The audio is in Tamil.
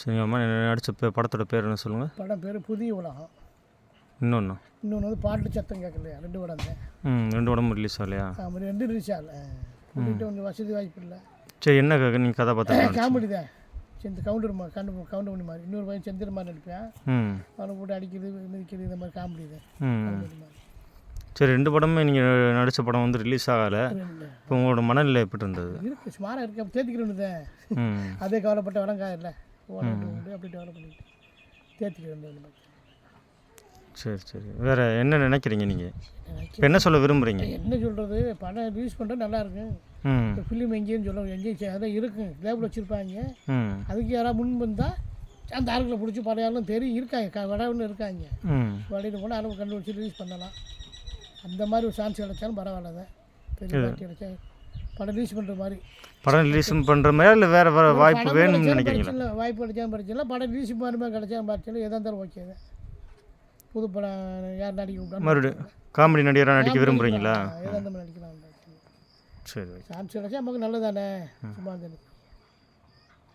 சரி அம்மா நடித்த படத்தோட பேர் என்ன சொல்லுங்கள்? படம் பேர் புதிய உலகம். இன்னொன்று வந்து பாட்டு சத்தம் கேட்கலையா, 2 படம் தான். 2 படமும் ரிலீஸ் ஆகலையா? ஆமாம், 2 ரிலீஸ் ஆகல. கொஞ்சம் வசதி வாய்ப்பு இல்லை. சரி, என்ன நீங்கள் கதாபாத்திரம்? காமெடி தான். இந்த கவுண்டர் பண்ணி மாதிரி இன்னொரு பையன் செந்தில் மாதிரி நடிப்பேன். அவனை போட்டு அடிக்கிறது மிதிக்கிறது இந்த மாதிரி காமெடி தான். சரி, 2 படமே நீங்கள் நடித்த படம் வந்து ரிலீஸ் ஆகலை. இப்போ உங்களோட மனநிலை எப்படி இருந்தது? இருக்குது, சுமாராக இருக்குது. அப்போ தேர்த்திக்கிறோன்னு தான். அதே கவலைப்பட்ட வடங்காய் இல்லை, உண்டு அப்படி டெவலப் பண்ணிட்டு தேர்த்திக்கிறேன். சரி சரி, வேறு என்ன நினைக்கிறீங்க நீங்கள்? இப்போ என்ன சொல்ல விரும்புகிறீங்க? என்ன சொல்கிறது, படம் ரிலீஸ் பண்ணுறது நல்லாயிருக்கு. இப்போ ஃபிலிம் எங்கேயும் சொல்ல எங்கேயும் அதான் இருக்கும், லேபிள் வச்சுருப்பாங்க. அதுக்கு யாராவது முன் வந்தால் அந்த ஆளுகளை பிடிச்சி பழையாலும் தெரியும் இருக்காங்க, வடவுன்னு இருக்காங்க. வடையில் போனால் அளவு கண்டுபிடிச்சி ரிலீஸ் பண்ணலாம். அந்த மாதிரி ஒரு சான்ஸ் கிடைச்சாலும் பரவாயில்ல தான். பெரிய பாட்டி கிடைச்சா படம் ரிலீஸ் பண்ணுற மாதிரி. படம் ரிலீஸ் பண்ணுற மாதிரி இல்லை வேறு வாய்ப்பு வேணும்னு நினைக்கிறீங்களா? வாய்ப்பு கிடைச்சாலும் பிரச்சனை, படம் ரிலீஸ் மாதிரி கிடைச்சாலும் பிரச்சனை, எதாக இருந்தாலும் ஓகே தான். புது படம் யார் நடிக்க மறுபடியும் காமெடி நடிகராக நடிக்க விரும்புகிறீங்களா? எதாக இருந்தாலும் நடிக்கலாம். சரி, சான்ஸ் கிடைச்சா நமக்கு நல்லதானே. சும்மா